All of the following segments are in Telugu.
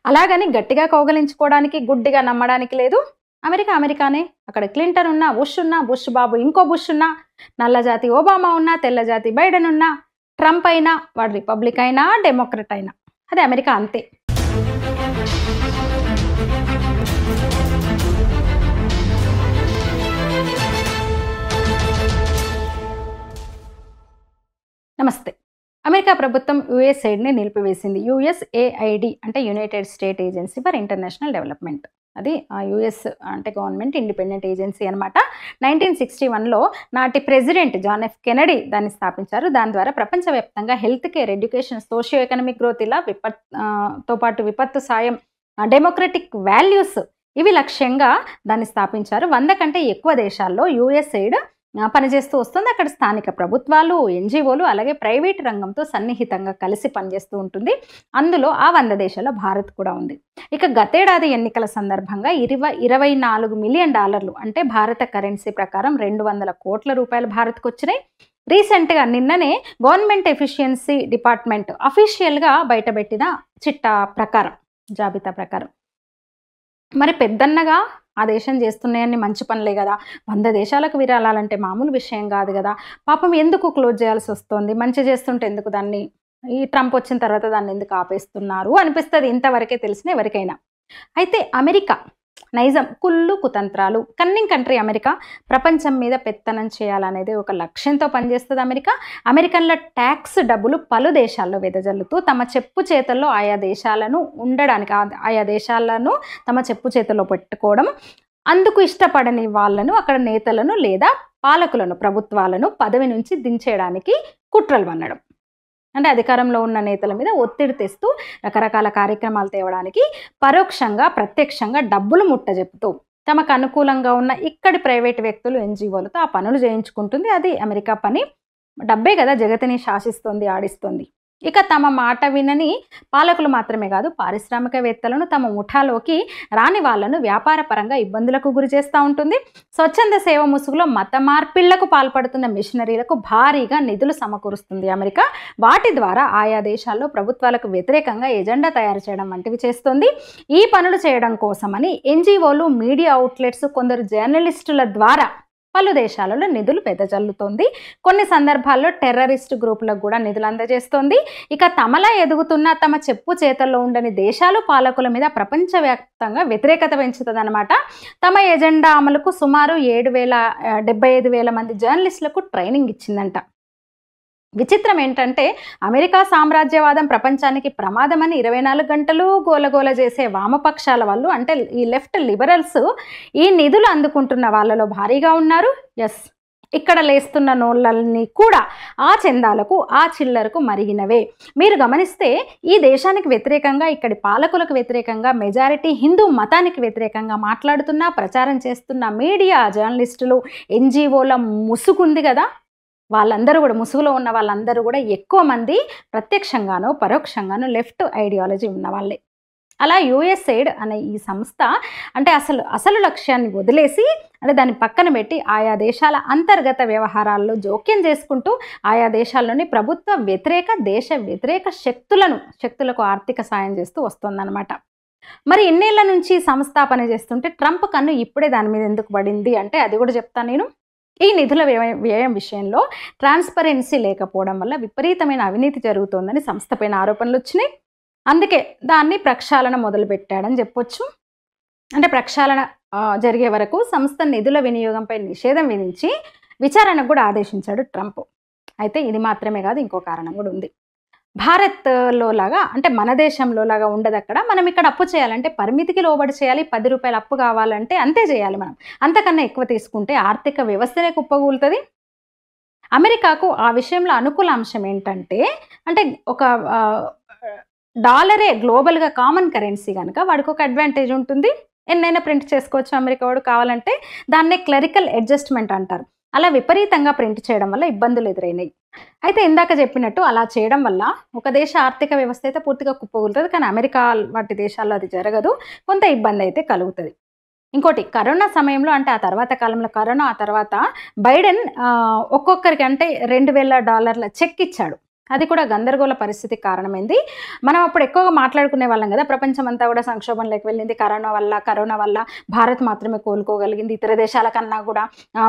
అలాగని గట్టిగా కౌగలించుకోవడానికి, గుడ్డిగా నమ్మడానికి లేదు. అమెరికా అమెరికానే. అక్కడ క్లింటన్ ఉన్నా, బుష్ బాబు ఇంకో బుష్ ఉన్నా, నల్లజాతి ఒబామా ఉన్నా, తెల్లజాతి బైడెన్ ఉన్నా, ట్రంప్ అయినా, వాడు రిపబ్లిక్ అయినా, డెమోక్రట్ అయినా, అది అమెరికా అంతే. నమస్తే. అమెరికా ప్రభుత్వం యుఎస్ఐడిని నిలిపివేసింది. యుఎస్ఏఐడి అంటే United state agency for international development. అది యుఎస్ అంటే గవర్నమెంట్ ఇండిపెండెంట్ ఏజెన్సీ అనమాట. 1961లో నాటి ప్రెసిడెంట్ జాన్ ఎఫ్ కెనడీ దాన్ని స్థాపించారు. దాని ద్వారా ప్రపంచవ్యాప్తంగా health care, education, socio economic growth ఇలా తో పాటు విపత్తు సాయం, డెమోక్రటిక్ వాల్యూస్ ఇవి లక్ష్యంగా దాన్ని స్థాపించారు. 100 కంటే ఎక్కువ దేశాల్లో యుఎస్ఐడ్ పనిచేస్తూ వస్తుంది. అక్కడ స్థానిక ప్రభుత్వాలు, ఎన్జిఓలు అలాగే ప్రైవేట్ రంగంతో సన్నిహితంగా కలిసి పనిచేస్తూ ఉంటుంది. అందులో ఆ 100 దేశాల్లో భారత్ కూడా ఉంది. ఇక గతేడాది ఎన్నికల సందర్భంగా $24 మిలియన్ అంటే భారత కరెన్సీ ప్రకారం 200 కోట్ల రూపాయలు భారత్కు వచ్చినాయి. రీసెంట్గా నిన్ననే గవర్నమెంట్ ఎఫిషియన్సీ డిపార్ట్మెంట్ అఫీషియల్గా బయటపెట్టిన చిట్టా ప్రకారం, జాబితా ప్రకారం మరి పెద్దన్నగా ఆ దేశం చేస్తున్నాయని మంచి పనులే కదా. 100 దేశాలకు విరాళాలంటే మామూలు విషయం కాదు కదా. పాపం ఎందుకు క్లోజ్ చేయాల్సి వస్తుంది? మంచి చేస్తుంటే ఎందుకు దాన్ని, ఈ ట్రంప్ వచ్చిన తర్వాత దాన్ని ఎందుకు ఆపేస్తున్నారు అనిపిస్తుంది ఇంతవరకే తెలిసిన ఎవరికైనా. అయితే అమెరికా నైజం, కుళ్ళు కుతంత్రాలు, కన్నింగ్ కంట్రీ అమెరికా. ప్రపంచం మీద పెత్తనం చేయాలనేది ఒక లక్ష్యంతో పనిచేస్తుంది అమెరికా. అమెరికన్ల ట్యాక్స్ డబ్బులు పలు దేశాల్లో వెదజల్లుతూ తమ చెప్పు చేతల్లో ఆయా దేశాలను ఉండడానికి, ఆయా దేశాలను తమ చెప్పు చేతుల్లో పెట్టుకోవడం, అందుకు ఇష్టపడని వాళ్ళను, అక్కడ నేతలను లేదా పాలకులను, ప్రభుత్వాలను పదవి నుంచి దించేయడానికి కుట్రలు పన్నడం. అంటే అధికారంలో ఉన్న నేతల మీద ఒత్తిడి తెస్తూ రకరకాల కార్యక్రమాలు తేవడానికి పరోక్షంగా, ప్రత్యక్షంగా డబ్బులు ముట్టజెప్పుతూ తమకు అనుకూలంగా ఉన్న ఇక్కడి ప్రైవేట్ వ్యక్తులు, ఎన్జిఓలతో ఆ పనులు చేయించుకుంటుంది. అది అమెరికా పని. డబ్బే కదా జగతిని శాసిస్తోంది, ఆడిస్తోంది. ఇక తమ మాట వినని పాలకులు మాత్రమే కాదు, పారిశ్రామికవేత్తలను తమ ముఠాలోకి రాని వాళ్లను వ్యాపార పరంగా ఇబ్బందులకు గురి చేస్తూ ఉంటుంది. స్వచ్ఛంద సేవ ముసుగులో మత మార్పిళ్లకు పాల్పడుతున్న మిషనరీలకు భారీగా నిధులు సమకూరుస్తుంది అమెరికా. వాటి ద్వారా ఆయా దేశాల్లో ప్రభుత్వాలకు వ్యతిరేకంగా ఎజెండా తయారు చేయడం వంటివి చేస్తుంది. ఈ పనులు చేయడం కోసమని ఎన్జిఓలు, మీడియా అవుట్లెట్స్, కొందరు జర్నలిస్టుల ద్వారా పలు దేశాలలో నిధులు వెదజల్లుతోంది. కొన్ని సందర్భాల్లో టెర్రరిస్ట్ గ్రూపులకు కూడా నిధులు అందజేస్తోంది. ఇక తమలా ఎదుగుతున్న, తమ చెప్పు చేతల్లో ఉండని దేశాలు, పాలకుల మీద ప్రపంచవ్యాప్తంగా వ్యతిరేకత పెంచుతుందన్నమాట. తమ ఎజెండా అమలుకు సుమారు 75,000 మంది జర్నలిస్టులకు ట్రైనింగ్ ఇచ్చిందంట. విచిత్రం ఏంటంటే అమెరికా సామ్రాజ్యవాదం ప్రపంచానికి ప్రమాదమని 24 గంటలు గోలగోల చేసే వామపక్షాల వాళ్ళు, అంటే ఈ లెఫ్ట్ లిబరల్స్, ఈ నిధులు అందుకుంటున్న వాళ్ళలో భారీగా ఉన్నారు. ఎస్, ఇక్కడ లేస్తున్న నోళ్ళని కూడా ఆ చందాలకు, ఆ చిల్లరకు మరిగినవే. మీరు గమనిస్తే ఈ దేశానికి వ్యతిరేకంగా, ఇక్కడి పాలకులకు వ్యతిరేకంగా, మెజారిటీ హిందూ మతానికి వ్యతిరేకంగా మాట్లాడుతున్న, ప్రచారం చేస్తున్న మీడియా, జర్నలిస్టులు, ఎన్జిఓల ముసుగుంది కదా, వాళ్ళందరూ కూడా, ముసుగులో ఉన్న వాళ్ళందరూ కూడా ఎక్కువ మంది ప్రత్యక్షంగానో పరోక్షంగానో లెఫ్ట్ ఐడియాలజీ ఉన్న వాళ్ళే. అలా యుఎస్ఐడ్ అనే ఈ సంస్థ అంటే అసలు లక్ష్యాన్ని వదిలేసి, అంటే దాన్ని పక్కన పెట్టి ఆయా దేశాల అంతర్గత వ్యవహారాల్లో జోక్యం చేసుకుంటూ ఆయా దేశాల్లోని ప్రభుత్వ వ్యతిరేక, దేశ వ్యతిరేక శక్తులకు ఆర్థిక సాయం చేస్తూ వస్తుందన్నమాట. మరి ఇన్నేళ్ల నుంచి సంస్థాపన చేస్తుంటే ట్రంప్ కన్ను ఇప్పుడే దాని మీద ఎందుకు పడింది అంటే అది కూడా చెప్తాను నేను. ఈ నిధుల వ్యయం విషయంలో ట్రాన్స్పరెన్సీ లేకపోవడం వల్ల విపరీతమైన అవినీతి జరుగుతోందని సంస్థపైన ఆరోపణలు వచ్చినాయి. అందుకే దాన్ని ప్రక్షాళన మొదలుపెట్టాడని చెప్పొచ్చు. అంటే ప్రక్షాళన జరిగే వరకు సంస్థ నిధుల వినియోగంపై నిషేధం విధించి విచారణకు కూడా ఆదేశించాడు ట్రంప్. అయితే ఇది మాత్రమే కాదు, ఇంకో కారణం కూడా ఉంది. భారత్లో లాగా, అంటే మన దేశంలో లాగా ఉండదు అక్కడ. మనం ఇక్కడ అప్పు చేయాలంటే పరిమితికి లోబడి చేయాలి. 10 రూపాయలు అప్పు కావాలంటే అంతే చేయాలి. మనం అంతకన్నా ఎక్కువ తీసుకుంటే ఆర్థిక వ్యవస్థనే కుప్పగూలుతుంది. అమెరికాకు ఆ విషయంలో అనుకూల అంశం ఏంటంటే, అంటే ఒక డాలరే గ్లోబల్గా కామన్ కరెన్సీ కనుక వాడికి ఒక అడ్వాంటేజ్ ఉంటుంది. ఎన్నైనా ప్రింట్ చేసుకోవచ్చు అమెరికా వాడు కావాలంటే. దాన్నే క్లరికల్ అడ్జస్ట్మెంట్ అంటారు. అలా విపరీతంగా ప్రింట్ చేయడం వల్ల ఇబ్బందులు ఎదురైనాయి. అయితే ఇందాక చెప్పినట్టు అలా చేయడం వల్ల ఒక దేశ ఆర్థిక వ్యవస్థ అయితే పూర్తిగా కుప్పగూలుతుంది. కానీ అమెరికా వంటి దేశాల్లో అది జరగదు. కొంత ఇబ్బంది అయితే కలుగుతుంది. ఇంకోటి, కరోనా సమయంలో, అంటే ఆ తర్వాత కాలంలో, కరోనా ఆ తర్వాత బైడెన్ ఒక్కొక్కరికి అంటే $2,000 చెక్ ఇచ్చాడు. అది కూడా గందరగోళ పరిస్థితికి కారణమైంది. మనం అప్పుడు ఎక్కువగా మాట్లాడుకునే వాళ్ళం కదా, ప్రపంచం అంతా కూడా సంక్షోభంలోకి వెళ్ళింది కరోనా వల్ల భారత్ మాత్రమే కోలుకోగలిగింది ఇతర దేశాల కన్నా కూడా.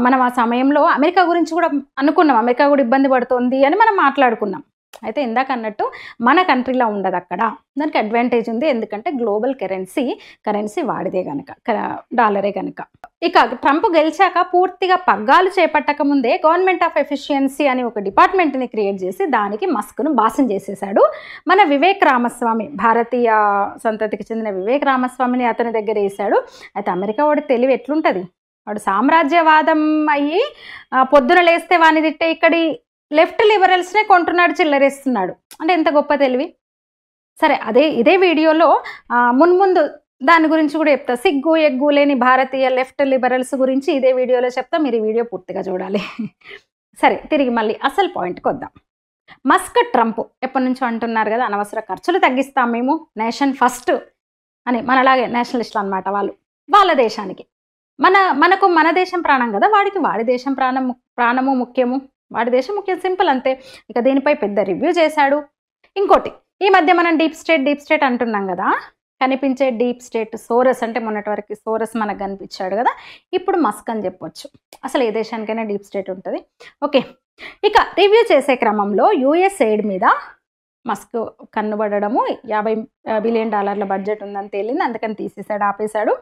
మనం ఆ సమయంలో అమెరికా గురించి కూడా అనుకున్నాం, అమెరికా కూడా ఇబ్బంది పడుతుంది అని మనం మాట్లాడుకున్నాం. అయితే ఇందాక అన్నట్టు మన కంట్రీలో ఉండదు అక్కడ, దానికి అడ్వాంటేజ్ ఉంది. ఎందుకంటే గ్లోబల్ కరెన్సీ వాడిదే కనుక, డాలరే కనుక. ఇక ట్రంప్ గెలిచాక పూర్తిగా పగ్గాలు చేపట్టక ముందే గవర్నమెంట్ ఆఫ్ ఎఫిషియన్సీ అని ఒక డిపార్ట్మెంట్ని క్రియేట్ చేసి దానికి మస్క్ను బాసం చేసేసాడు. మన వివేక్ రామస్వామి, భారతీయ సంతతికి చెందిన వివేక్ రామస్వామిని అతని దగ్గర వేశాడు. అయితే అమెరికా వాడి తెలివి ఎట్లుంటుంది, వాడు సామ్రాజ్యవాదం అయ్యి పొద్దున లేస్తే వాని తిట్టే ఇక్కడి లెఫ్ట్ లిబరల్స్నే కొంటున్నాడు, చిల్లరేస్తున్నాడు. అంటే ఎంత గొప్ప తెలివి. సరే, ఇదే వీడియోలో మున్ముందు దాని గురించి కూడా చెప్తా. సిగ్గు ఎగ్గు లేని భారతీయ లెఫ్ట్ లిబరల్స్ గురించి ఇదే వీడియోలో చెప్తా, మీరు ఈ వీడియో పూర్తిగా చూడాలి. సరే, తిరిగి మళ్ళీ అసలు పాయింట్కి వద్దాం. మస్క్ ట్రంప్ ఎప్పటి నుంచో అంటున్నారు కదా, అనవసర ఖర్చులు తగ్గిస్తాం మేము, నేషన్ ఫస్ట్ అని. మనలాగే నేషనలిస్టులు అనమాట వాళ్ళు. వాళ్ళ దేశానికి మనకు మన దేశం ప్రాణం కదా, వాడి దేశం ప్రాణము ముఖ్యము, వాడి దేశం ముఖ్యం, సింపుల్ అంతే. ఇక దీనిపై పెద్ద రివ్యూ చేశాడు. ఇంకోటి, ఈ మధ్య మనం డీప్ స్టేట్ అంటున్నాం కదా, కనిపించే డీప్ స్టేట్ సోరస్, అంటే మొన్నటి వరకు సోరస్ మనకు కనిపించాడు కదా, ఇప్పుడు మస్క్ అని చెప్పొచ్చు. అసలు ఏ దేశానికైనా డీప్ స్టేట్ ఉంటుంది. ఓకే, ఇక రివ్యూ చేసే క్రమంలో యుఎస్ ఎయిడ్ మీద మస్క్ కన్నుబడము, $50 బిలియన్ బడ్జెట్ ఉందని తేలింది, అందుకని ఆపేశాడు.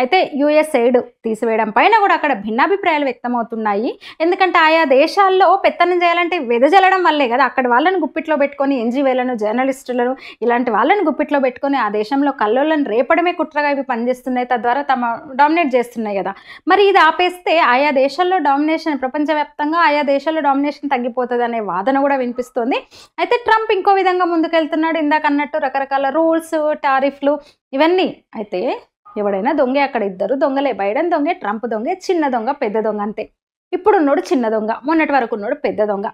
అయితే యుఎస్ ఎయిడ్ తీసివేయడం పైన కూడా అక్కడ భిన్నాభిప్రాయాలు వ్యక్తమవుతున్నాయి. ఎందుకంటే ఆయా దేశాల్లో పెత్తనం చేయాలంటే వెదజల్లడం వల్లే కదా, అక్కడ వాళ్ళని గుప్పిట్లో పెట్టుకొని ఎన్జీఓలను, జర్నలిస్టులను, ఇలాంటి వాళ్ళని గుప్పిట్లో పెట్టుకొని ఆ దేశంలో కల్లోలను రేపడమే కుట్రగా ఇవి పనిచేస్తున్నాయి, తద్వారా డామినేట్ చేస్తున్నాయి కదా. మరి ఇది ఆపేస్తే ఆయా దేశాల్లో డామినేషన్, ప్రపంచవ్యాప్తంగా ఆయా దేశాల్లో డామినేషన్ తగ్గిపోతుంది అనే వాదన కూడా వినిపిస్తోంది. అయితే ట్రంప్ ఇంకో విధంగా ముందుకెళ్తున్నాడు. ఇందాక అన్నట్టు రకరకాల రూల్స్, టారిఫ్లు ఇవన్నీ. అయితే ఎవడైనా దొంగే, అక్కడ ఇద్దరు దొంగలే, బైడెన్ దొంగే, ట్రంప్ దొంగే, చిన్న దొంగ పెద్ద దొంగ అంతే. ఇప్పుడు ఉన్నోడు చిన్న దొంగ, మొన్నటి వరకు ఉన్నోడు పెద్ద దొంగ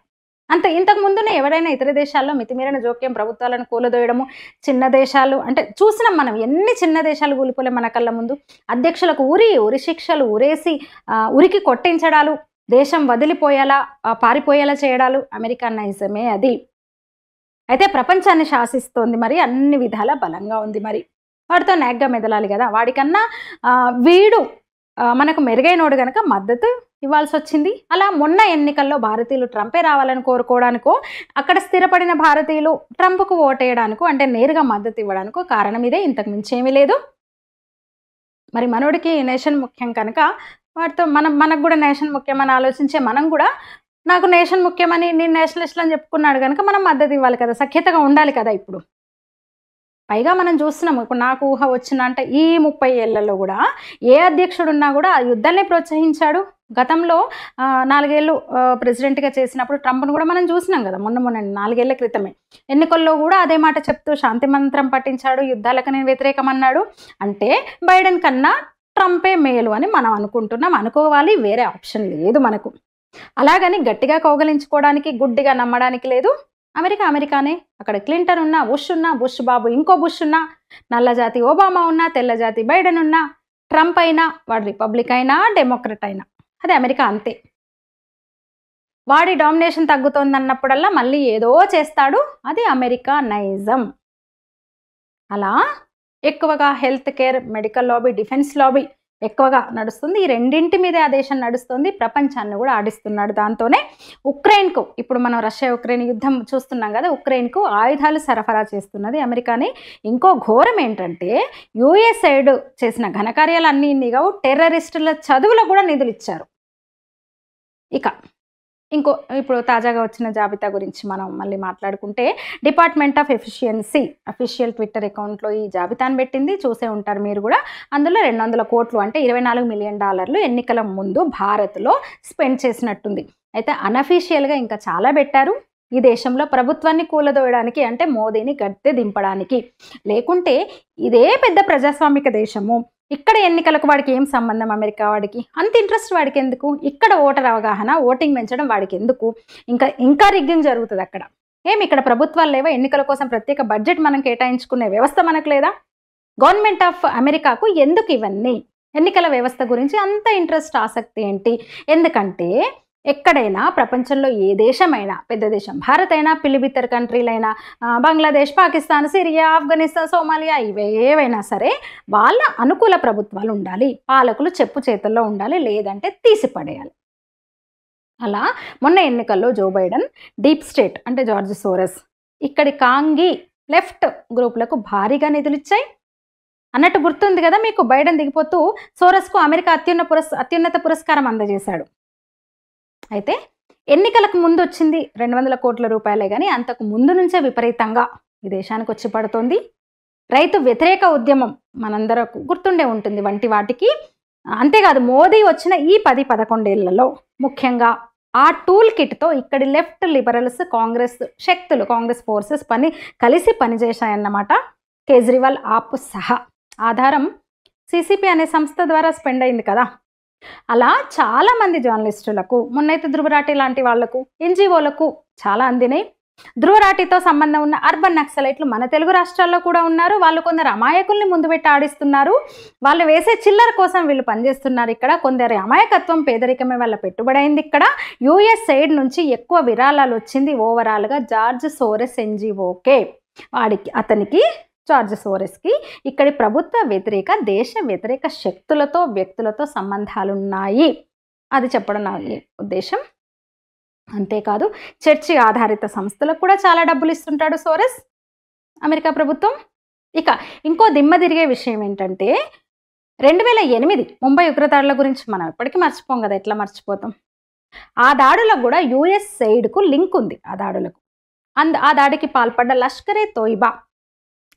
అంతే. ఇంతకు ముందునే ఎవరైనా ఇతర దేశాల్లో మితిమీరిన జోక్యం, ప్రభుత్వాలను కూలదోయడము, చిన్న దేశాలు అంటే చూసినాం మనం, ఎన్ని చిన్న దేశాలు కూలిపోలే మన కళ్ళ ముందు. అధ్యక్షులకు ఉరి శిక్షలు ఉరేసి ఉరికి కొట్టించడాలు, దేశం వదిలిపోయేలా పారిపోయేలా చేయడాలు, అమెరికా నైజమే అది. అయితే ప్రపంచాన్ని శాసిస్తోంది, మరి అన్ని విధాల బలంగా ఉంది. మరి వాడితో నాగ్గా మెదలాలి కదా, వాడికన్నా వీడు మనకు మెరుగైనోడు కనుక మద్దతు ఇవ్వాల్సి వచ్చింది. అలా మొన్న ఎన్నికల్లో భారతీయులు ట్రంపే రావాలని కోరుకోవడానికో, అక్కడ స్థిరపడిన భారతీయులు ట్రంప్కు ఓటేయడానికో, అంటే నేరుగా మద్దతు ఇవ్వడానికో కారణం ఇదే, ఇంతకు మించి ఏమీ లేదు. మరి మనోడికి నేషన్ ముఖ్యం కనుక వాటితో మనకు కూడా నేషన్ ముఖ్యమని ఆలోచించే మనం కూడా, నాకు నేషన్ ముఖ్యమని నేను నేషనలిస్ట్ అని చెప్పుకున్నాడు కనుక మనం మద్దతు ఇవ్వాలి కదా, సఖ్యతగా ఉండాలి కదా. ఇప్పుడు పైగా మనం చూస్తున్నాము, ఇప్పుడు నాకు ఊహ వచ్చిన అంటే ఈ 30 ఏళ్లలో కూడా ఏ అధ్యక్షుడున్నా కూడా ఆ యుద్ధాన్ని ప్రోత్సహించాడు. గతంలో 4 ఏళ్ళు ప్రెసిడెంట్గా చేసినప్పుడు ట్రంప్ను కూడా మనం చూసినాం కదా, మొన్న 4 ఏళ్ల క్రితమే ఎన్నికల్లో కూడా అదే మాట చెప్తూ శాంతి మంత్రం పట్టించాడు, యుద్ధాలకు నేను వ్యతిరేకమన్నాడు. అంటే బైడెన్ కన్నా ట్రంపే మేలు అని మనం అనుకోవాలి, వేరే ఆప్షన్ లేదు మనకు. అలాగని గట్టిగా కౌగలించుకోవడానికి, గుడ్డిగా నమ్మడానికి లేదు. అమెరికానే, అక్కడ క్లింటన్ ఉన్నా, బుష్ బాబు ఇంకో బుష్ ఉన్నా, నల్లజాతి ఒబామా ఉన్నా, తెల్లజాతి బైడెన్ ఉన్నా, ట్రంప్ అయినా, వాడు రిపబ్లిక్ అయినా డెమోక్రట్ అయినా, అది అమెరికా అంతే. వాడి డామినేషన్ తగ్గుతోందన్నప్పుడల్లా మళ్ళీ ఏదో చేస్తాడు, అది అమెరికా నైజం. అలా ఎక్కువగా health care, medical lobby, defence lobby ఎక్కువగా నడుస్తుంది. ఈ రెండింటి మీదే ఆ దేశం నడుస్తుంది, ప్రపంచాన్ని కూడా ఆడిస్తున్నాడు. దాంతోనే ఉక్రెయిన్కు, ఇప్పుడు మనం రష్యా ఉక్రెయిన్ యుద్ధం చూస్తున్నాం కదా, ఉక్రెయిన్కు ఆయుధాలు సరఫరా చేస్తున్నది అమెరికానే. ఇంకో ఘోరం ఏంటంటే యుఎస్ ఎయిడ్ చేసిన ఘనకార్యాలు అన్నీ ఇన్నిగా టెర్రరిస్టుల చదువులో కూడా నిధులు ఇచ్చారు. ఇక ఇప్పుడు తాజాగా వచ్చిన జాబితా గురించి మనం మళ్ళీ మాట్లాడుకుంటే, department of efficiency official Twitter అకౌంట్లో ఈ జాబితాను పెట్టింది, చూసే ఉంటారు మీరు కూడా. అందులో 200 కోట్లు అంటే $24 మిలియన్ ఎన్నికల ముందు భారత్లో స్పెండ్ చేసినట్టుంది. అయితే అనఫీషియల్గా ఇంకా చాలా పెట్టారు. ఈ దేశంలో ప్రభుత్వాన్ని కూలదోయడానికి, అంటే మోదీని గద్దె దింపడానికి. లేకుంటే ఇదే పెద్ద ప్రజాస్వామిక దేశము, ఇక్కడ ఎన్నికలకు వాడికి ఏం సంబంధం, అమెరికా వాడికి అంత ఇంట్రెస్ట్ వాడికి ఎందుకు, ఇక్కడ ఓటర్ అవగాహన, ఓటింగ్ పెంచడం వాడికి ఎందుకు, ఇంకా రిగ్గింగ్ జరుగుతుంది అక్కడ. ఇక్కడ ప్రభుత్వాలు లేవా, ఎన్నికల కోసం ప్రత్యేక బడ్జెట్ మనం కేటాయించుకునే వ్యవస్థ మనకు లేదా? గవర్నమెంట్ ఆఫ్ అమెరికాకు ఎందుకు ఇవన్నీ, ఎన్నికల వ్యవస్థ గురించి అంత ఇంట్రెస్ట్, ఆసక్తి ఏంటి? ఎందుకంటే ఎక్కడైనా ప్రపంచంలో ఏ దేశమైనా, పెద్ద దేశం భారత్ అయినా, పిలిబిత్తర్ కంట్రీలైనా, బంగ్లాదేశ్, పాకిస్తాన్, సిరియా, ఆఫ్ఘనిస్తాన్, సోమాలియా, ఏవైనా సరే వాళ్ళ అనుకూల ప్రభుత్వాలు ఉండాలి, పాలకులు చెప్పు చేతుల్లో ఉండాలి, లేదంటే తీసిపడేయాలి. అలా మొన్న ఎన్నికల్లో జో బైడెన్ డీప్ స్టేట్ అంటే జార్జ్ సోరస్, ఇక్కడి కాంగీ లెఫ్ట్ గ్రూపులకు భారీగా నిధులు ఇచ్చాయి అన్నట్టు గుర్తుంది కదా మీకు. బైడెన్ దిగిపోతూ సోరస్కు అమెరికా అత్యున్నత పురస్కారం అందజేశాడు. అయితే ఎన్నికలకు ముందు వచ్చింది 200 కోట్ల రూపాయలే, కానీ అంతకు ముందు నుంచే విపరీతంగా ఈ దేశానికి వచ్చి పడుతోంది. రైతు వ్యతిరేక ఉద్యమం మనందరకు గుర్తుండే ఉంటుంది వంటి వాటికి. అంతేకాదు మోదీ వచ్చిన ఈ 10-11 ఏళ్లలో ముఖ్యంగా ఆ టూల్ కిట్తో ఇక్కడి లెఫ్ట్ లిబరల్స్, కాంగ్రెస్ శక్తులు, కాంగ్రెస్ ఫోర్సెస్ కలిసి పనిచేశాయన్నమాట. కేజ్రీవాల్ ఆప్ సహా. ఆధారం సిసిపి అనే సంస్థ ద్వారా స్పెండ్ అయింది కదా. అలా చాలామంది జర్నలిస్టులకు, మొన్నైతే ధృవరాటి లాంటి వాళ్లకు, ఎన్జిఓలకు చాలా అందినాయి. ధృవరాటితో సంబంధం ఉన్న అర్బన్ నక్సలైట్లు మన తెలుగు రాష్ట్రాల్లో కూడా ఉన్నారు. వాళ్ళు కొందరు అమాయకుల్ని ముందు పెట్టి ఆడిస్తున్నారు. వాళ్ళు వేసే చిల్లర కోసం వీళ్ళు పనిచేస్తున్నారు. ఇక్కడ కొందరి అమాయకత్వం, పేదరికమే వాళ్ళ పెట్టుబడైంది. ఇక్కడ యుఎస్ సైడ్ నుంచి ఎక్కువ విరాళాలు వచ్చింది ఓవరాల్గా జార్జ్ సోరెస్ ఎన్జిఓకే. అతనికి జార్జ్ సోరెస్కి ఇక్కడి ప్రభుత్వ వ్యతిరేక, దేశ వ్యతిరేక శక్తులతో, వ్యక్తులతో సంబంధాలున్నాయి. అది చెప్పడం నా ఉద్దేశం. అంతేకాదు చర్చి ఆధారిత సంస్థలకు కూడా చాలా డబ్బులు ఇస్తుంటాడు సోరెస్, అమెరికా ప్రభుత్వం. ఇక ఇంకో దిమ్మ తిరిగే విషయం ఏంటంటే 2008 ముంబై ఉగ్రదాడుల గురించి మనం ఎప్పటికీ మర్చిపోం కదా, ఎట్లా మర్చిపోతాం. ఆ దాడులకు కూడా యుఎస్ సైడ్కు లింక్ ఉంది. ఆ దాడులకు ఆ దాడికి పాల్పడ్డ లష్కరే తోయిబా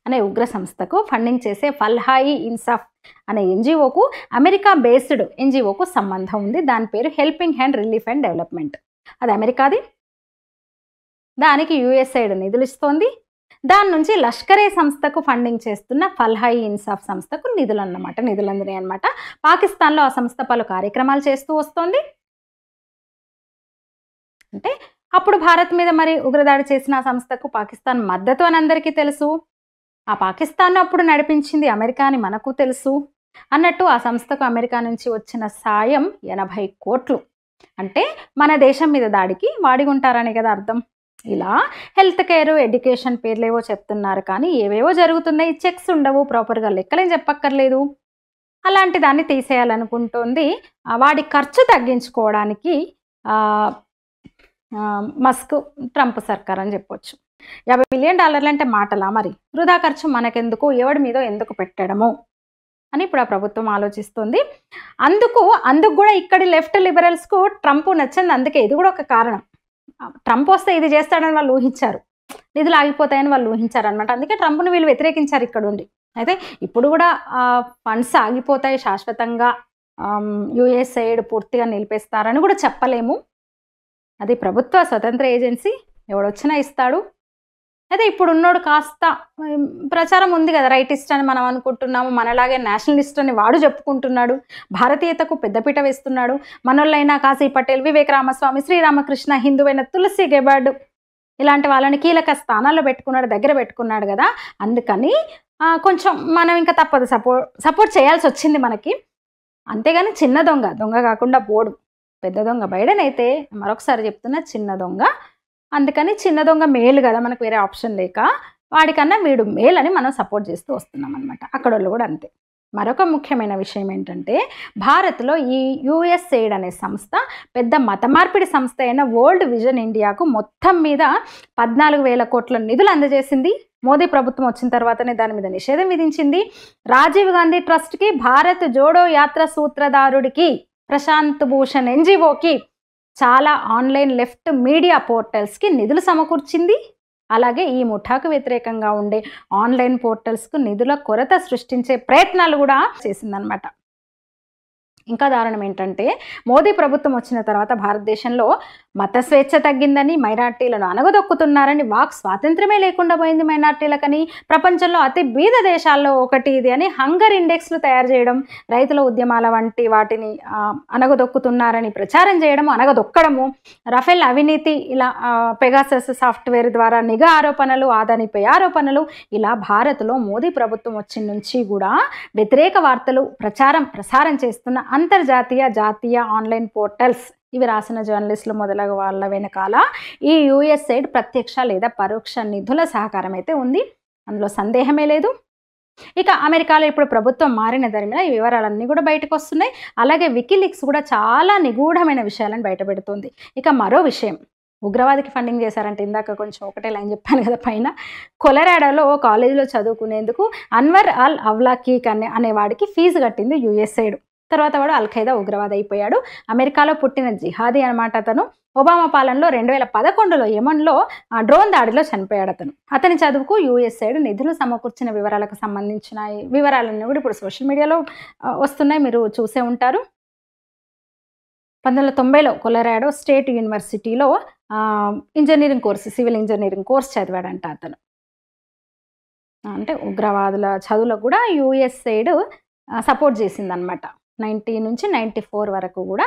అనే ఉగ్ర సంస్థకు ఫండింగ్ చేసే ఫల్హాయి ఇన్సాఫ్ అనే ఎన్జిఓకు, అమెరికా బేస్డ్ ఎన్జిఓకు సంబంధం ఉంది. దాని పేరు helping hand relief and development. అది అమెరికాది. దానికి యుఎస్ సైడ్ నిధులు ఇస్తోంది. దాని నుంచి లష్కరే సంస్థకు ఫండింగ్ చేస్తున్న ఫల్హాయి ఇన్సాఫ్ సంస్థకు నిధులు అందినాయి అన్నమాట. పాకిస్తాన్లో ఆ సంస్థ పలు కార్యక్రమాలు చేస్తూ వస్తోంది. అంటే అప్పుడు భారత్ మీద మరి ఉగ్రదాడి చేసిన ఆ సంస్థకు పాకిస్తాన్ మద్దతు అని అందరికీ తెలుసు. ఆ పాకిస్తాన్ను అప్పుడు నడిపించింది అమెరికా అని మనకు తెలుసు. అన్నట్టు ఆ సంస్థకు అమెరికా నుంచి వచ్చిన సాయం 80 కోట్లు. అంటే మన దేశం మీద దాడికి వాడి ఉంటారని కదా అర్థం. ఇలా హెల్త్ కేర్, ఎడ్యుకేషన్ పేర్లేవో చెప్తున్నారు, కానీ ఏవేవో జరుగుతున్నాయి. చెక్స్ ఉండవు, ప్రాపర్గా లెక్కలేం చెప్పక్కర్లేదు. అలాంటి దాన్ని తీసేయాలనుకుంటోంది. వాడి ఖర్చు తగ్గించుకోవడానికి మస్క్, ట్రంప్ సర్కార్ అని చెప్పొచ్చు. $50 బిలియన్ అంటే మాటలా? మరి వృధా ఖర్చు మనకెందుకు, ఎవడి మీద ఎందుకు పెట్టడము అని ఇప్పుడు ఆ ప్రభుత్వం ఆలోచిస్తుంది. అందుకు కూడా ఇక్కడి లెఫ్ట్ లిబరల్స్కు ట్రంప్ నచ్చింది. అందుకే ఇది కూడా ఒక కారణం. ట్రంప్ వస్తే ఇది చేస్తాడని వాళ్ళు ఊహించారు, నిధులు ఆగిపోతాయని వాళ్ళు ఊహించారు అనమాట. అందుకే ట్రంప్ను వీళ్ళు వ్యతిరేకించారు ఇక్కడ ఉండి. అయితే ఇప్పుడు కూడా ఫండ్స్ ఆగిపోతాయి శాశ్వతంగా, యుఎస్ సైడ్ పూర్తిగా నిలిపేస్తారని కూడా చెప్పలేము. అది ప్రభుత్వ స్వతంత్ర ఏజెన్సీ, ఎవడొచ్చినా ఇస్తాడు. అయితే ఇప్పుడు ఉన్నోడు కాస్త ప్రచారం ఉంది కదా, రైటిస్ట్ అని మనం అనుకుంటున్నాము, మనలాగే నేషనలిస్ట్ అని వాడు చెప్పుకుంటున్నాడు, భారతీయతకు పెద్దపీట వేస్తున్నాడు. మనోళ్ళైనా కాశీ పటేల్, వివేక్ రామస్వామి, శ్రీరామకృష్ణ, హిందువైన తులసి గెబార్డ్ ఇలాంటి వాళ్ళని కీలక స్థానాల్లో పెట్టుకున్నాడు, దగ్గర పెట్టుకున్నాడు కదా. అందుకని కొంచెం మనం ఇంకా తప్పదు, సపోర్ట్ చేయాల్సి వచ్చింది మనకి. అంతేగాని చిన్న దొంగ కాకుండా పోడు. పెద్ద దొంగ బైడెన్ అయితే, మరొకసారి చెప్తున్నా, చిన్న దొంగ. అందుకని చిన్న దొంగ మేలు కదా, మనకు వేరే ఆప్షన్ లేక వాడికన్నా వీడు మేలు అని మనం సపోర్ట్ చేస్తూ వస్తున్నాం అనమాట. అక్కడ వాళ్ళు కూడా అంతే. మరొక ముఖ్యమైన విషయం ఏంటంటే భారత్లో ఈ యుఎస్ఎయిడ్ అనే సంస్థ పెద్ద మత మార్పిడి సంస్థ అయిన వరల్డ్ విజన్ ఇండియాకు మొత్తం మీద 14,000 కోట్ల నిధులు అందజేసింది. మోదీ ప్రభుత్వం వచ్చిన తర్వాతనే దాని మీద నిషేధం విధించింది. రాజీవ్ గాంధీ ట్రస్ట్కి, భారత్ జోడో యాత్ర సూత్రధారుడికి, ప్రశాంత్ భూషణ్ ఎన్జిఓకి, చాలా ఆన్లైన్ లెఫ్ట్ మీడియా పోర్టల్స్కి నిధులు సమకూర్చింది. అలాగే ఈ ముఠాకు వ్యతిరేకంగా ఉండే ఆన్లైన్ పోర్టల్స్కు నిధుల కొరత సృష్టించే ప్రయత్నాలు కూడా చేసిందనమాట. ఇంకా దారుణం ఏంటంటే మోదీ ప్రభుత్వం వచ్చిన తర్వాత భారతదేశంలో మత స్వేచ్ఛ తగ్గిందని, మైనార్టీలను అనగదొక్కుతున్నారని, వాక్ స్వాతంత్రమే లేకుండా పోయింది మైనార్టీలకని, ప్రపంచంలో అతి బీద దేశాల్లో ఒకటి ఇది అని హంగర్ ఇండెక్స్లు తయారు చేయడం, రైతుల ఉద్యమాల వంటి వాటిని అనగదొక్కుతున్నారని ప్రచారం చేయడము, అనగదొక్కడము, రఫేల్ అవినీతి, ఇలా పెగాసస్ సాఫ్ట్వేర్ ద్వారా నిఘా ఆరోపణలు, ఆదానిపై ఆరోపణలు, ఇలా భారత్లో మోదీ ప్రభుత్వం వచ్చిన నుంచి కూడా వ్యతిరేక వార్తలు ప్రసారం చేస్తున్న అంతర్జాతీయ, జాతీయ ఆన్లైన్ పోర్టల్స్ ఇవి రాసిన జర్నలిస్టులు మొదలగు వాళ్ళ వెనకాల ఈ యుఎస్ఎయిడ్ ప్రత్యక్ష లేదా పరోక్ష నిధుల సహకారం అయితే ఉంది, అందులో సందేహమే లేదు. ఇక అమెరికాలో ఇప్పుడు ప్రభుత్వం మారిన ధరిమిన ఈ వివరాలన్నీ కూడా బయటకు వస్తున్నాయి. అలాగే వికీలీక్స్ కూడా చాలా నిగూఢమైన విషయాలను బయటపెడుతుంది. ఇక మరో విషయం, ఉగ్రవాదికి ఫండింగ్ చేశారంటే ఇందాక కొంచెం ఒకటే లైన్ చెప్పాను కదా పైన. కొలరాడోలో కాలేజీలో చదువుకునేందుకు అన్వర్ అల్ అవ్లాకీక్ అనేవాడికి ఫీజు కట్టింది యుఎస్ఎయిడ్. తర్వాత వాడు అల్ఖైదా ఉగ్రవాది అయిపోయాడు. అమెరికాలో పుట్టిన జిహాదీ అనమాట అతను. ఒబామా పాలనలో 2011లో యెమెన్లో డ్రోన్ దాడిలో చనిపోయాడు అతను. అతని చదువుకు యుఎస్ఎయిడ్ నిధులు సమకూర్చిన వివరాలకు సంబంధించిన వివరాలన్నీ కూడా ఇప్పుడు సోషల్ మీడియాలో వస్తున్నాయి, మీరు చూసే ఉంటారు. 1990లో కొలరాడో స్టేట్ యూనివర్సిటీలో engineering course, civil engineering course చదివాడంట అతను. అంటే ఉగ్రవాదుల చదువులకు కూడా యుఎస్ఎయిడ్ సపోర్ట్ చేసిందనమాట. 90 నుంచి 94 వరకు కూడా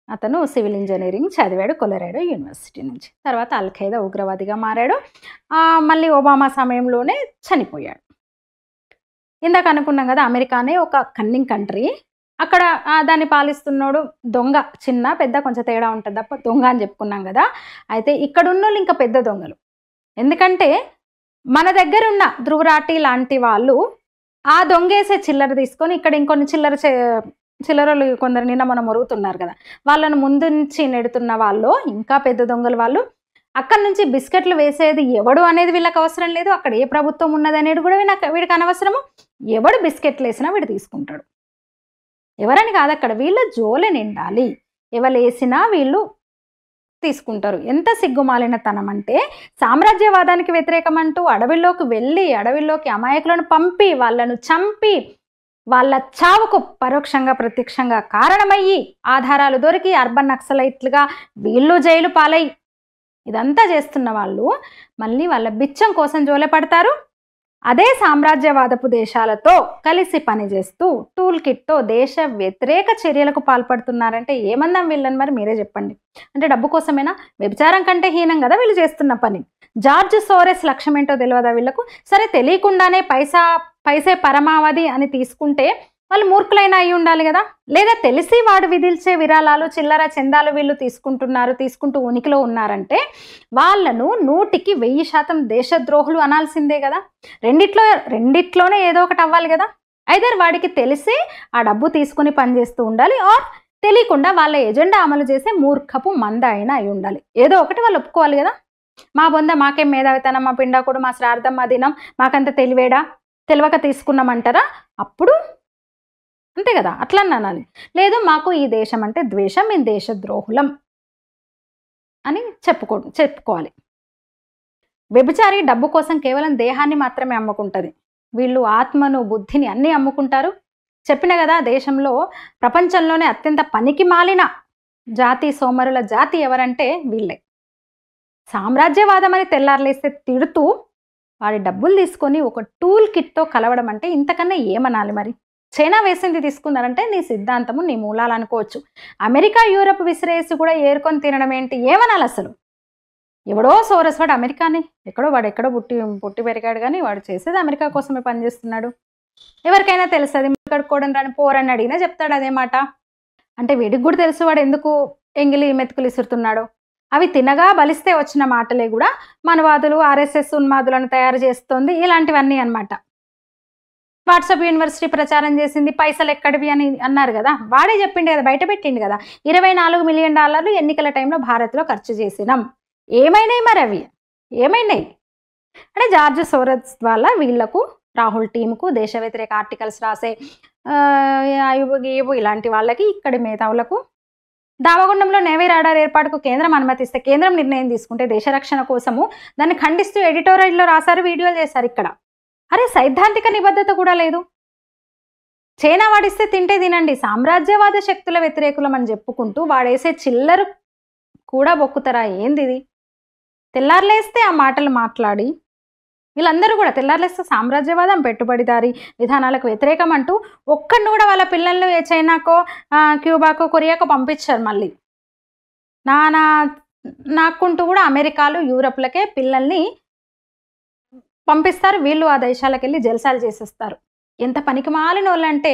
అతను సివిల్ ఇంజనీరింగ్ చదివాడు కొలరాడో యూనివర్సిటీ నుంచి. తర్వాత అల్ఖైదా ఉగ్రవాదిగా మారాడు. మళ్ళీ ఒబామా సమయంలోనే చనిపోయాడు. ఇందాక అనుకున్నాం కదా, అమెరికానే ఒక కన్నింగ్ కంట్రీ. అక్కడ దాన్ని పాలిస్తున్నాడు దొంగ. చిన్న పెద్ద కొంచెం తేడా ఉంటుంది తప్ప దొంగ అని చెప్పుకున్నాం కదా. అయితే ఇక్కడ ఉన్నోళ్ళు ఇంకా పెద్ద దొంగలు. ఎందుకంటే మన దగ్గర ఉన్న ధ్రువరాటి లాంటి వాళ్ళు ఆ దొంగేసే చిల్లర తీసుకొని ఇక్కడ ఇంకొన్ని చిల్లరలు కొందరు నిన్న మనం మొరుగుతున్నారు కదా, వాళ్ళను ముందు నుంచి నెడుతున్న వాళ్ళు ఇంకా పెద్ద దొంగలు వాళ్ళు. అక్కడి నుంచి బిస్కెట్లు వేసేది ఎవడు అనేది వీళ్ళకి అవసరం లేదు, అక్కడ ఏ ప్రభుత్వం ఉన్నది అనేది కూడా వీడికి అనవసరము. ఎవడు బిస్కెట్లు వేసినా వీడు తీసుకుంటాడు. ఎవరని కాదు, అక్కడ వీళ్ళ జోలె నిండాలి, ఎవరు వేసినా వీళ్ళు తీసుకుంటారు. ఎంత సిగ్గుమాలిన తనం అంటే, సామ్రాజ్యవాదానికి వ్యతిరేకమంటూ అడవిలోకి వెళ్ళి అడవిలోకి అమాయకులను పంపి వాళ్ళను చంపి వాళ్ళ చావుకు పరోక్షంగా ప్రత్యక్షంగా కారణమయ్యి ఆధారాలు దొరికి అర్బన్ నక్సలైట్లుగా వీళ్ళు జైలు పాలై ఇదంతా చేస్తున్న వాళ్ళు మళ్ళీ వాళ్ళ బిచ్చం కోసం జోలె పడతారు. అదే సామ్రాజ్యవాదపు దేశాలతో కలిసి పనిచేస్తూ టూల్ కిట్తో దేశ వ్యతిరేక చర్యలకు పాల్పడుతున్నారంటే ఏమందాం వీళ్ళని, మరి మీరే చెప్పండి. అంటే డబ్బు కోసమేనా? వ్యభిచారం కంటే హీనం కదా వీళ్ళు చేస్తున్న పని. జార్జ్ సోరెస్ లక్ష్యం ఏంటో తెలియదా వీళ్ళకు? సరే, తెలియకుండానే పైసే పరమావధి అని తీసుకుంటే వాళ్ళు మూర్ఖులైనా అయి ఉండాలి కదా. లేదా తెలిసి వాడు విధిల్చే విరాళాలు చిల్లర చందాలు వీళ్ళు తీసుకుంటూ ఉనికిలో ఉన్నారంటే వాళ్ళను 100కి 1000% దేశద్రోహులు అనాల్సిందే కదా. రెండిట్లోనే ఏదో ఒకటి అవ్వాలి కదా. ఐదర్ వాడికి తెలిసి ఆ డబ్బు తీసుకుని పనిచేస్తూ ఉండాలి, ఆర్ తెలియకుండా వాళ్ళ ఎజెండా అమలు చేసే మూర్ఖపు మంద అయినా అయి ఉండాలి. ఏదో ఒకటి వాళ్ళు ఒప్పుకోవాలి కదా. మా బొంద మాకేం మేధావితనం, మా పిండాకుడు, మా శ్రార్థం, మా దినం మాకంత తెలివేడా, తెలియక తీసుకున్నామంటారా? అప్పుడు అంతే కదా, అట్లా అనాలి. లేదు మాకు ఈ దేశం అంటే ద్వేషం, మేము దేశద్రోహులం అని చెప్పుకోవాలి. వ్యభిచారి డబ్బు కోసం కేవలం దేహాన్ని మాత్రమే అమ్ముకుంటుంది. వీళ్ళు ఆత్మను, బుద్ధిని అన్నీ అమ్ముకుంటారు. చెప్పిన కదా, దేశంలో ప్రపంచంలోనే అత్యంత పనికి మాలిన జాతి, సోమరుల జాతి ఎవరంటే వీళ్ళే. సామ్రాజ్యవాదం అని తెల్లారలేస్తే తిడుతూ వాడి డబ్బులు తీసుకొని ఒక టూల్ కిట్తో కలవడం అంటే ఇంతకన్నా ఏమనాలి మరి. చైనా వేసింది తీసుకున్నారంటే నీ సిద్ధాంతము, నీ మూలాలు అనుకోవచ్చు. అమెరికా, యూరప్ విసిరేసి కూడా ఏరుకొని తినడం ఏంటి, ఏమనాలి అసలు? ఎవడో సోరస్ వాడు అమెరికాని, వాడు పుట్టి పెరిగాడు, కానీ వాడు చేసేది అమెరికా కోసమే పనిచేస్తున్నాడు. ఎవరికైనా తెలుస్తుంది, కడుక్కోవడం రాని పోరని అడిగినా చెప్తాడు అదే మాట. అంటే వీడికి కూడా తెలుసు వాడు ఎందుకు ఎంగిలి మెతుకులు ఇసురుతున్నాడు. అవి తినగా బలిస్తే వచ్చిన మాటలే కూడా మనవాదులు, ఆర్ఎస్ఎస్ ఉన్మాదులను తయారు చేస్తుంది, ఇలాంటివన్నీ అనమాట. వాట్సాప్ యూనివర్సిటీ ప్రచారం చేసింది, పైసలు ఎక్కడివి అని అన్నారు కదా, వాడే చెప్పిండు కదా, బయట పెట్టిండు కదా. $24 మిలియన్ ఎన్నికల టైంలో భారత్లో ఖర్చు చేసినాం. ఏమైనాయి మరి అవి? ఏమైనాయి అంటే జార్జ్ సోరస్ వల్ల వీళ్లకు, రాహుల్ టీంకు, దేశ వ్యతిరేక ఆర్టికల్స్ రాసే ఇలాంటి వాళ్ళకి, ఇక్కడి మేధావులకు, దావగుండంలో నేవీ రాడార్ ఏర్పాటుకు కేంద్రం అనుమతిస్తే కేంద్రం నిర్ణయం తీసుకుంటే దేశ రక్షణ కోసము దాన్ని ఖండిస్తూ ఎడిటోరియల్లో రాశారు, వీడియోలు చేశారు. ఇక్కడ అరే సైద్ధాంతిక నిబద్ధత కూడా లేదు. చైనా వాడిస్తే తింటే తినండి, సామ్రాజ్యవాద శక్తుల వ్యతిరేకులం అని చెప్పుకుంటూ వాడేసే చిల్లరు కూడా బొక్కుతారా ఏంది ఇది? తెల్లారులేస్తే ఆ మాటలు మాట్లాడి వీళ్ళందరూ కూడా తెల్లారులేస్తే సామ్రాజ్యవాదం, పెట్టుబడిదారీ విధానాలకు వ్యతిరేకం అంటూ ఒక్కడిని కూడా వాళ్ళ పిల్లల్ని చైనాకో, క్యూబాకో, కొరియాకో పంపించారు. మళ్ళీ నాకుంటూ కూడా అమెరికాలు, యూరప్లకే పిల్లల్ని పంపిస్తారు. వీళ్ళు ఆ దేశాలకు వెళ్ళి జల్సాలు చేసేస్తారు. ఎంత పనికి మాలిన వాళ్ళంటే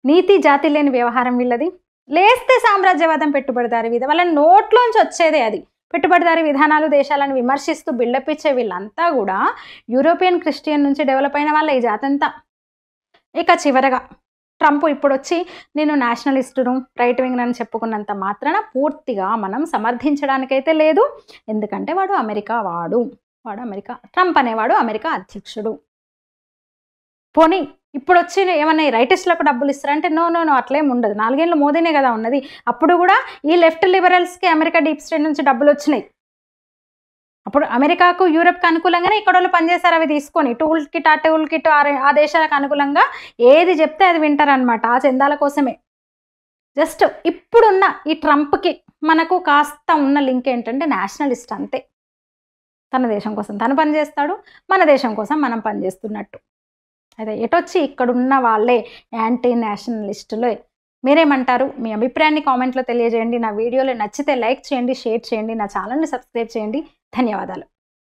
నీతి జాతి లేని వ్యవహారం వీళ్ళది. లేస్తే సామ్రాజ్యవాదం, పెట్టుబడిదారీ విధానం, వాళ్ళ నోట్లోంచి వచ్చేదే అది. పెట్టుబడిదారీ విధానాలు, దేశాలను విమర్శిస్తూ బిల్డప్ ఇచ్చే వీళ్ళంతా కూడా యూరోపియన్ క్రిస్టియన్ నుంచి డెవలప్ అయిన వాళ్ళ ఈ జాతంతా. ఇక చివరగా ట్రంప్ ఇప్పుడు వచ్చి నేను నేషనలిస్టును, రైట్ వింగ్ అని చెప్పుకున్నంత మాత్రాన పూర్తిగా మనం సమర్థించడానికైతే లేదు. ఎందుకంటే వాడు అమెరికా ట్రంప్ అనేవాడు అమెరికా అధ్యక్షుడు. పోనీ ఇప్పుడు వచ్చి ఏమన్నా రైటిస్టులకు డబ్బులు ఇస్తారంటే నో అట్లేం ఉండదు. 4 ఏళ్ళు మోదీనే కదా ఉన్నది. అప్పుడు కూడా ఈ లెఫ్ట్ లిబరల్స్కి అమెరికా డీప్ స్టేట్ నుంచి డబ్బులు వచ్చినాయి. అప్పుడు అమెరికాకు, యూరప్కి అనుకూలంగానే ఇక్కడ వాళ్ళు పనిచేశారు. అవి తీసుకొని టూల్ కిట్ ఆ దేశాలకు అనుకూలంగా ఏది చెప్తే అది వింటారనమాట. ఆ చందాల కోసమే. జస్ట్ ఇప్పుడున్న ఈ ట్రంప్కి మనకు కాస్త ఉన్న లింక్ ఏంటంటే నేషనలిస్ట్ అంతే. తన దేశం కోసం తను పనిచేస్తాడు, మన దేశం కోసం మనం పనిచేస్తున్నట్టు. అదే ఎటొచ్చి ఇక్కడున్న వాళ్ళే యాంటీ నేషనలిస్టులే. మీరేమంటారు? మీ అభిప్రాయాన్ని కామెంట్లో తెలియజేయండి. నా వీడియోలు నచ్చితే లైక్ చేయండి, షేర్ చేయండి, నా ఛానల్ని సబ్స్క్రైబ్ చేయండి. ధన్యవాదాలు.